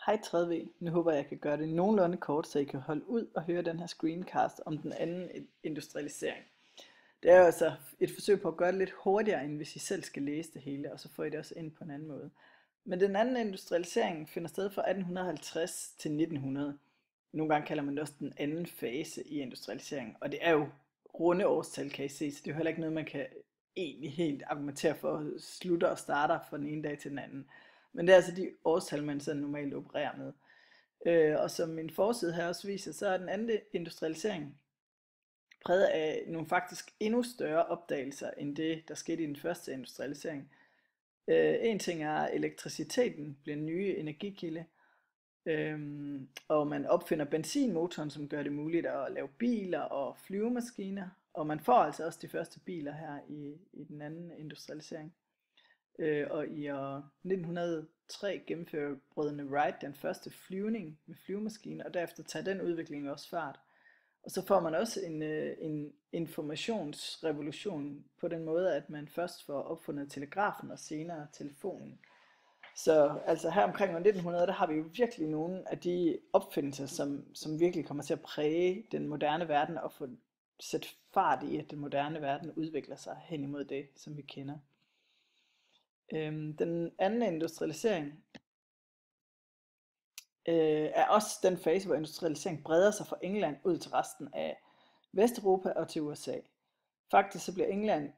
Hej 30. Nu håber jeg kan gøre det nogenlunde kort, så I kan holde ud og høre den her screencast om den anden industrialisering. Det er jo altså et forsøg på at gøre det lidt hurtigere, end hvis I selv skal læse det hele, og så får I det også ind på en anden måde. Men den anden industrialisering finder sted fra 1850 til 1900. Nogle gange kalder man det også den anden fase i industrialiseringen, og det er jo runde årstal, kan I se, så det er jo heller ikke noget, man kan egentlig helt argumentere for slutter og starter fra den ene dag til den anden. Men det er altså de årstal, man sådan normalt opererer med. Og som min forside her også viser, så er den anden industrialisering præget af nogle faktisk endnu større opdagelser end det, der skete i den første industrialisering. En ting er, at elektriciteten bliver en ny energikilde, og man opfinder benzinmotoren, som gør det muligt at lave biler og flyvemaskiner, og man får altså også de første biler her i den anden industrialisering. Og i år 1903 gennemfører brødrene Wright den første flyvning med flyvemaskiner, og derefter tager den udvikling også fart. Og så får man også en informationsrevolution på den måde, at man først får opfundet telegrafen og senere telefonen. Så altså her omkring 1900, der har vi jo virkelig nogle af de opfindelser, som virkelig kommer til at præge den moderne verden og få sætte fart i, at den moderne verden udvikler sig hen imod det, som vi kender. Den anden industrialisering er også den fase, hvor industrialisering breder sig fra England ud til resten af Vesteuropa og til USA. Faktisk så bliver England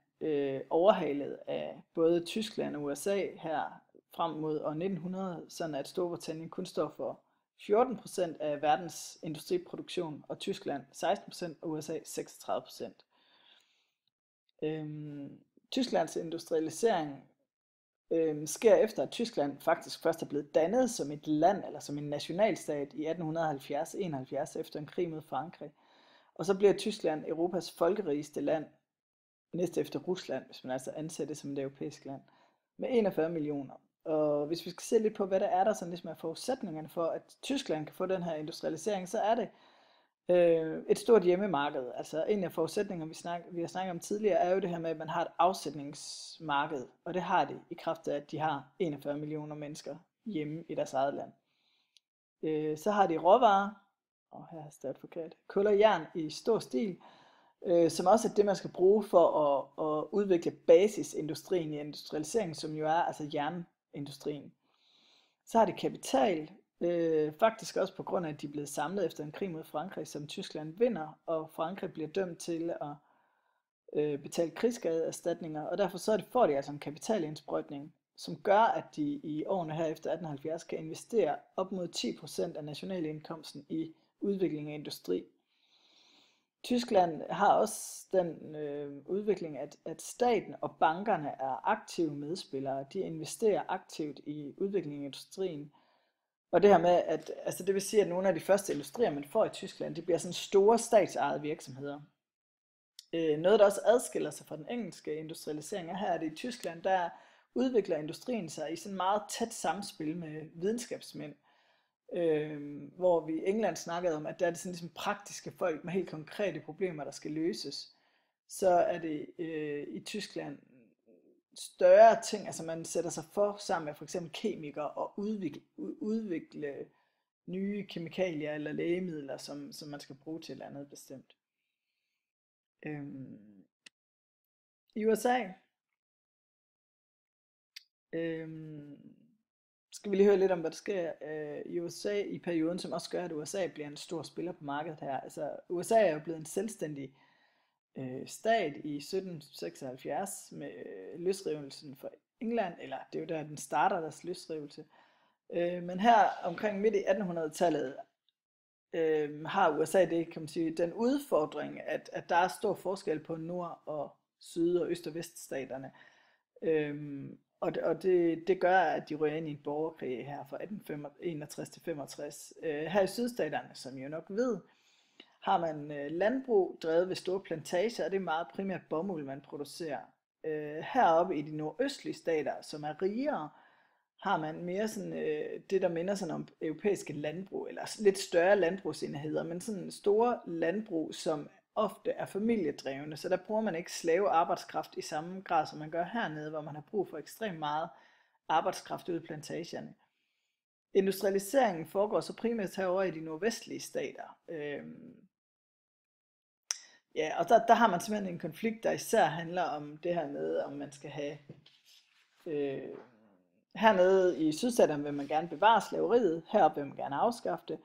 overhalet af både Tyskland og USA her frem mod år 1900, sådan at Storbritannien kun står for 14% af verdens industriproduktion, og Tyskland 16% og USA 36%. Tysklands industrialisering sker efter, at Tyskland faktisk først er blevet dannet som et land, eller som en nationalstat i 1870-71 efter en krig mod Frankrig. Og så bliver Tyskland Europas folkerigeste land, næst efter Rusland, hvis man altså anser det som et europæisk land, med 41 millioner. Og hvis vi skal se lidt på, hvad der er der sådan ligesom er forudsætningerne for, at Tyskland kan få den her industrialisering, så er det et stort hjemmemarked. Altså en af forudsætningerne, vi har snakket om tidligere, er jo det her med, at man har et afsætningsmarked, og det har de i kraft af, at de har 41 millioner mennesker hjemme i deres eget land. Så har de råvarer, og her er det forkert, kul og jern i stor stil, som også er det, man skal bruge for at udvikle basisindustrien i industrialiseringen, som jo er altså jernindustrien. Så har de kapital, faktisk også på grund af, at de er blevet samlet efter en krig mod Frankrig, som Tyskland vinder, og Frankrig bliver dømt til at betale krigsskadeerstatninger, og derfor så får de altså en kapitalindsprøjtning, som gør, at de i årene her efter 1870 kan investere op mod 10% af nationalindkomsten i udvikling af industri. Tyskland har også den udvikling, at staten og bankerne er aktive medspillere. De investerer aktivt i udviklingen af industrien. Og det her med, at altså det vil sige, at nogle af de første industrier, man får i Tyskland, det bliver sådan store statsejede virksomheder. Noget, der også adskiller sig fra den engelske industrialisering, er her, at i Tyskland, der udvikler industrien sig i sådan meget tæt samspil med videnskabsmænd. Hvor vi i England snakkede om, at der er det sådan ligesom praktiske folk med helt konkrete problemer, der skal løses. Så er det i Tyskland større ting, altså man sætter sig for sammen med for eksempel kemikere og udvikle nye kemikalier eller lægemidler, som man skal bruge til et eller andet bestemt. I USA skal vi lige høre lidt om, hvad der sker i USA i perioden, som også gør, at USA bliver en stor spiller på markedet her. Altså USA er jo blevet en selvstændig stat i 1776 med løsrivelsen for England, eller det er jo der, den starter deres løsrivelse. Men her omkring midt i 1800-tallet har USA det, kan man sige, den udfordring, at der er stor forskel på nord- og syd- og øst- og veststaterne. Og det gør, at de ryger ind i en borgerkrig her fra 1861 til 65. Her i sydstaterne, som I jo nok ved, har man landbrug drevet ved store plantager, og det er meget primært bomuld, man producerer. Heroppe i de nordøstlige stater, som er rigere, har man mere sådan det, der minder sådan om europæiske landbrug, eller lidt større landbrugsenheder, men sådan store landbrug, som ofte er familiedrevne, så der bruger man ikke slavearbejdskraft i samme grad, som man gør hernede, hvor man har brug for ekstremt meget arbejdskraft ude i plantagerne. Industrialiseringen foregår så primært herovre i de nordvestlige stater. Ja, og der har man simpelthen en konflikt, der især handler om det her med, om man skal have... Øh, hernede i sydstaterne vil man gerne bevare slaveriet, heroppe vil man gerne afskaffe det.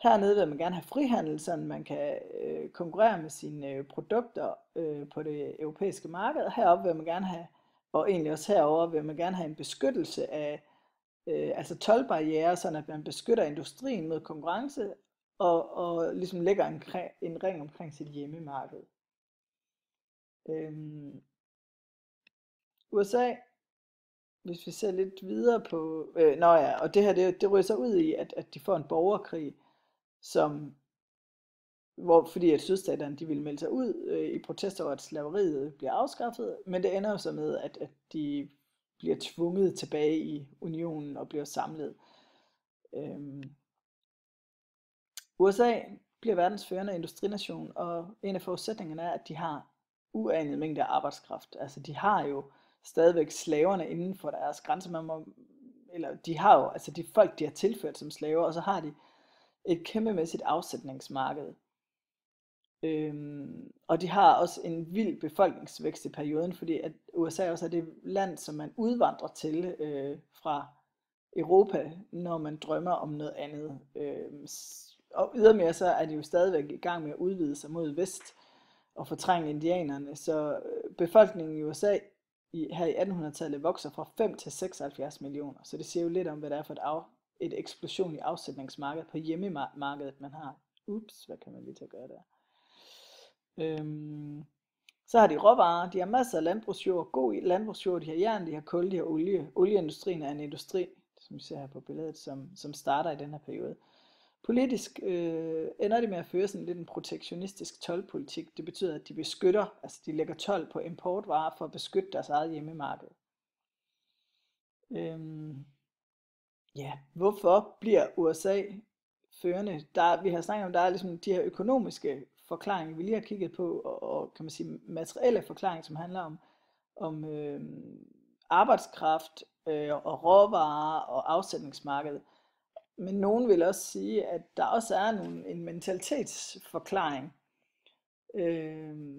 Hernede vil man gerne have frihandel, så man kan konkurrere med sine produkter på det europæiske marked. Heroppe vil man gerne have, og egentlig også herover vil man gerne have en beskyttelse af altså toldbarrierer, sådan at man beskytter industrien mod konkurrence, og ligesom lægger en ring omkring sit hjemmemarked. USA, hvis vi ser lidt videre på, og det her, det ryger så ud i, at de får en borgerkrig, fordi at sydstaterne de vil melde sig ud i protest over, at slaveriet bliver afskaffet, men det ender jo så med, at de bliver tvunget tilbage i unionen og bliver samlet. USA bliver verdens førende industrination, og en af forudsætningerne er, at de har uanet mængde af arbejdskraft. Altså de har jo stadigvæk slaverne inden for deres grænser, eller de har jo, altså de folk, de har tilført som slaver, og så har de et kæmpemæssigt afsætningsmarked. Og de har også en vild befolkningsvækst i perioden, fordi at USA også er det land, som man udvandrer til fra Europa, når man drømmer om noget andet. Og ydermere så er de jo stadigvæk i gang med at udvide sig mod vest og fortrænge indianerne. Så befolkningen i USA her i 1800-tallet vokser fra 5 til 76 millioner. Så det siger jo lidt om, hvad det er for et eksplosion i afsætningsmarkedet på hjemmemarkedet, man har. Hvad kan man lige til at gøre der? Så har de råvarer, de har masser af landbrugsjord, god landbrugsjord, de har jern, de har kul, de har olie. Olieindustrien er en industri, som vi ser her på billedet, som starter i den her periode. Politisk ender de med at føre sådan lidt en protektionistisk toldpolitik. Det betyder, at de beskytter, altså de lægger told på importvarer for at beskytte deres eget hjemmemarked. Hvorfor bliver USA førende? Vi har snakket om, der er ligesom de her økonomiske forklaringer, vi lige har kigget på, og kan man sige materielle forklaringer, som handler om arbejdskraft og råvarer og afsætningsmarked. Men nogen vil også sige, at der også er en mentalitetsforklaring,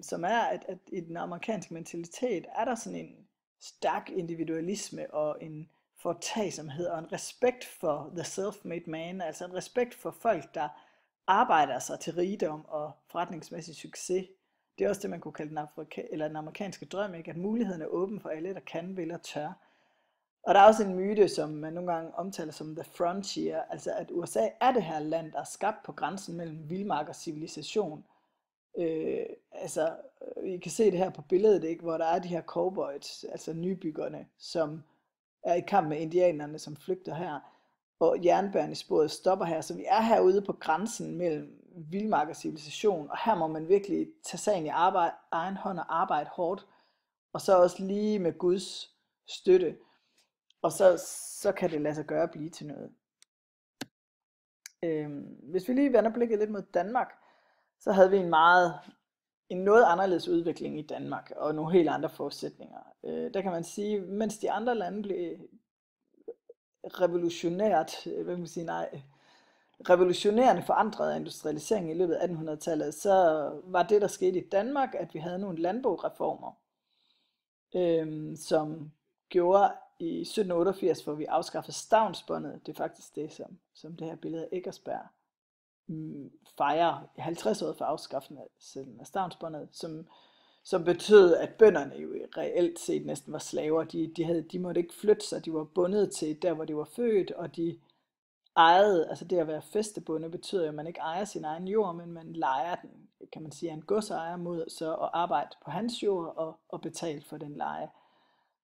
som er, at i den amerikanske mentalitet er der sådan en stærk individualisme og en foretagsomhed og en respekt for the self-made man, altså en respekt for folk, der arbejder sig til rigdom og forretningsmæssig succes. Det er også det, man kunne kalde den amerikanske drøm, ikke? At muligheden er åben for alle, der kan, vil og tør. Og der er også en myte, som man nogle gange omtaler som the frontier, altså at USA er det her land, der er skabt på grænsen mellem vildmark og civilisation. I kan se det her på billedet, ikke? Hvor der er de her cowboys, altså nybyggerne, som er i kamp med indianerne, som flygter her. Og jernbanesporet stopper her, så vi er herude på grænsen mellem vildmark og civilisation, og her må man virkelig tage sagen i egen hånd og arbejde hårdt, og så også lige med Guds støtte, og så kan det lade sig gøre at blive til noget. Hvis vi lige vender blikket lidt mod Danmark, så havde vi en noget anderledes udvikling i Danmark, og nogle helt andre forudsætninger. Der kan man sige, mens de andre lande blev revolutionerende forandret af industrialisering i løbet af 1800-tallet, så var det, der skete i Danmark, at vi havde nogle landboreformer, som gjorde i 1788, hvor vi afskaffede stavnsbåndet. Det er faktisk det, som det her billede af Eckersberg fejrer 50 år for afskaffelsen af stavnsbåndet, som betød, at bønderne jo reelt set næsten var slaver. De måtte ikke flytte sig, de var bundet til der, hvor de var født, og de ejede, altså det at være fæstebonde betyder, at man ikke ejer sin egen jord, men man lejer den, kan man sige, en godsejer mod så at arbejde på hans jord og betale for den leje.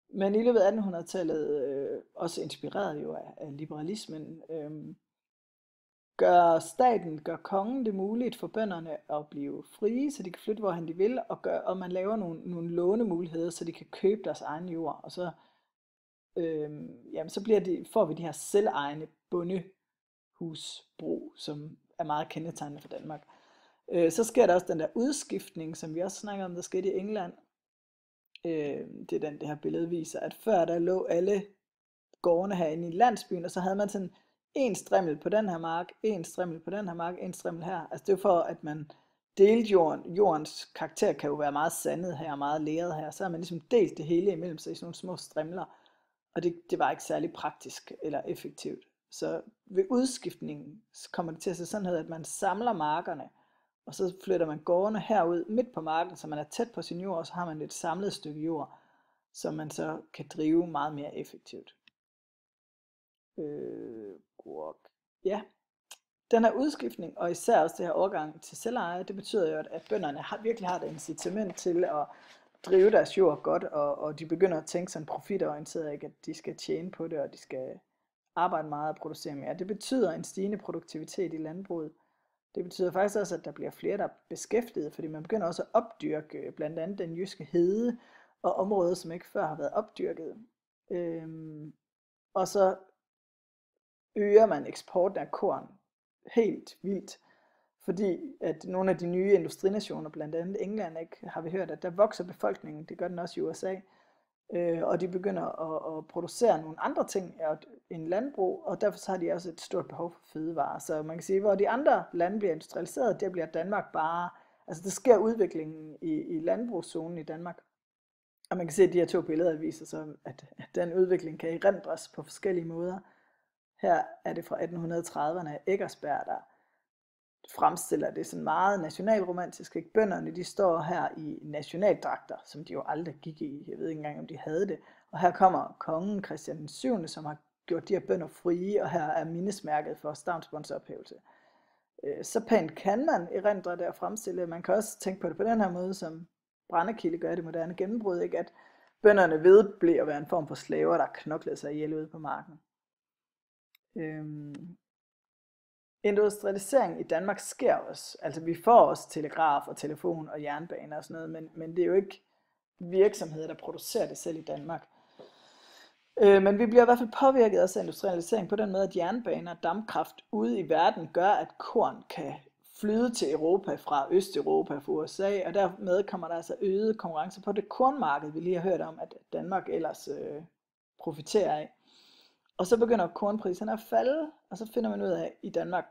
Men i løbet af 1800-tallet, også inspireret jo af liberalismen, gør kongen det muligt for bønderne at blive frie, så de kan flytte, hvorhen de vil, og man laver nogle lånemuligheder, så de kan købe deres egen jord, og så, får vi de her selvejende bondehusbrug, som er meget kendetegnende for Danmark. Så sker der også den der udskiftning, som vi også snakker om, der skete i England. Det er det her billede viser, at før der lå alle gårdene herinde i landsbyen, og så havde man sådan en strimmel på den her mark, en strimmel på den her mark, en strimmel her. Altså det er jo for, at man delte jorden. Jordens karakter kan jo være meget sandet her, meget leret her. Så har man ligesom delt det hele imellem sig i sådan nogle små strimler. Og det var ikke særlig praktisk eller effektivt. Så ved udskiftningen kommer det til at se sådan ud, at man samler markerne, og så flytter man gårdene herud midt på marken, så man er tæt på sin jord, og så har man et samlet stykke jord, som man så kan drive meget mere effektivt. Ja, den her udskiftning, og især også det her overgang til selveje, det betyder jo, at bønderne virkelig har et incitament til at drive deres jord godt, og de begynder at tænke sådan profitorienteret, ikke, at de skal tjene på det, og de skal arbejde meget og producere mere. Det betyder en stigende produktivitet i landbruget. Det betyder faktisk også, at der bliver flere, der er beskæftiget, fordi man begynder også at opdyrke blandt andet den jyske hede og områder, som ikke før har været opdyrket. Og så øger man eksporten af korn helt vildt, fordi at nogle af de nye industrinationer, blandt andet England, ikke, har vi hørt, at der vokser befolkningen, det gør den også i USA, og de begynder at producere nogle andre ting end landbrug, og derfor så har de også et stort behov for fødevarer. Så man kan sige, hvor de andre lande bliver industrialiseret, der bliver Danmark bare, altså der sker udviklingen i landbrugszonen i Danmark. Og man kan se, at de her to billeder viser så, at den udvikling kan erindres på forskellige måder. Her er det fra 1830'erne af Eckersberg, der fremstiller det sådan meget nationalromantisk. Ikke? Bønderne, de står her i nationaldragter, som de jo aldrig gik i. Jeg ved ikke engang, om de havde det. Og her kommer kongen Christian den 7., som har gjort de her bønder frie, og her er mindesmærket for stavnsbånds ophævelse. Så pænt kan man erindre det og fremstille. Man kan også tænke på det på den her måde, som Brændekilde gør det moderne gennembrud, ikke? At bønderne vedblev at være en form for slaver, der knoklede sig ihjel ude på marken. Industrialisering i Danmark sker også. Altså vi får også telegraf og telefon og jernbaner og sådan noget, men det er jo ikke virksomheder, der producerer det selv i Danmark. Men vi bliver i hvert fald påvirket også af industrialisering på den måde, at jernbaner og dampkraft ude i verden gør, at korn kan flyde til Europa fra Østeuropa, fra USA, og dermed kommer der altså øget konkurrence på det kornmarked, vi lige har hørt om, at Danmark ellers profiterer af. Og så begynder kornpriserne at falde, og så finder man ud af i Danmark,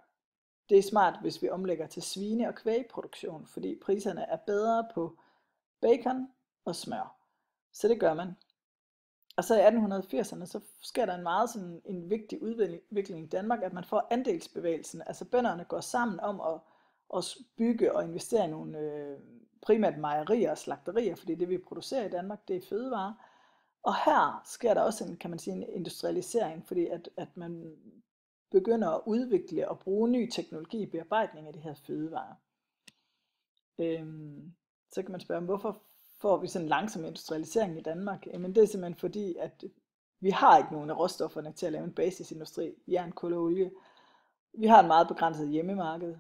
det er smart, hvis vi omlægger til svine- og kvægproduktion, fordi priserne er bedre på bacon og smør. Så det gør man. Og så i 1880'erne, så sker der en meget sådan en vigtig udvikling i Danmark, at man får andelsbevægelsen. Altså bønderne går sammen om at bygge og investere i nogle primært mejerier og slagterier, fordi det vi producerer i Danmark, det er fødevarer. Og her sker der også en, kan man sige, en industrialisering, fordi at man begynder at udvikle og bruge ny teknologi i bearbejdning af de her fødevarer. Så kan man spørge, hvorfor får vi sådan en langsom industrialisering i Danmark? Jamen det er simpelthen fordi, at vi har ikke nogen af råstofferne til at lave en basisindustri, jern, kul og olie. Vi har en meget begrænset hjemmemarked.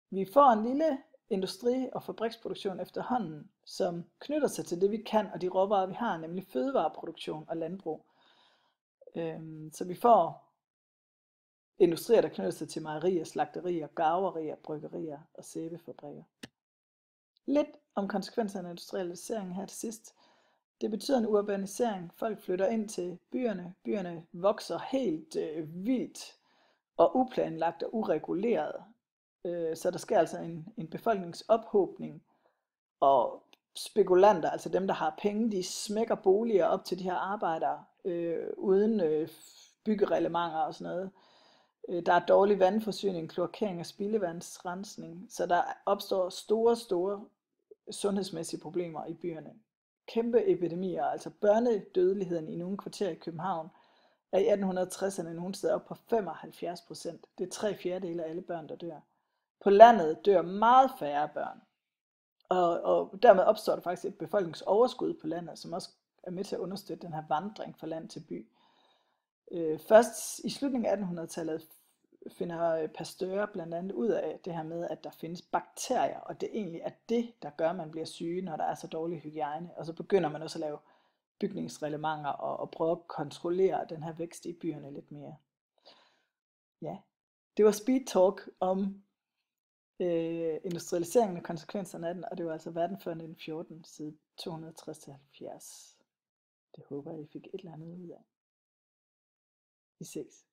Vi får en lille industri- og fabriksproduktion efterhånden, som knytter sig til det, vi kan, og de råvarer, vi har, nemlig fødevareproduktion og landbrug. Så vi får industrier, der knytter sig til mejerier, slagterier, garverier, bryggerier og sæbefabrikker. Lidt om konsekvenserne af industrialiseringen her til sidst. Det betyder en urbanisering. Folk flytter ind til byerne. Byerne vokser helt vildt og uplanlagt og ureguleret. Så der sker altså en befolkningsophobning, og spekulanter, altså dem, der har penge, de smækker boliger op til de her arbejdere, uden byggereglementer og sådan noget. Der er dårlig vandforsyning, kloakering og spildevandsrensning, så der opstår store sundhedsmæssige problemer i byerne. Kæmpe epidemier, altså børnedødeligheden i nogle kvarterer i København er i 1860'erne nogle steder op på 75%. Det er 3/4 af alle børn, der dør. På landet dør meget færre børn, og dermed opstår der faktisk et befolkningsoverskud på landet, som også er med til at understøtte den her vandring fra land til by. Først i slutningen af 1800-tallet finder Pasteur blandt andet ud af det her med, at der findes bakterier, og det egentlig er det, der gør, at man bliver syge, når der er så dårlig hygiejne. Og så begynder man også at lave bygningsreglementer og prøve at kontrollere den her vækst i byerne lidt mere. Ja, det var Speed Talk om industrialiseringen og konsekvenserne af den, og det var altså verden før 1914, side 260-70. Det håber jeg, I fik et eller andet ud af. Vi ses.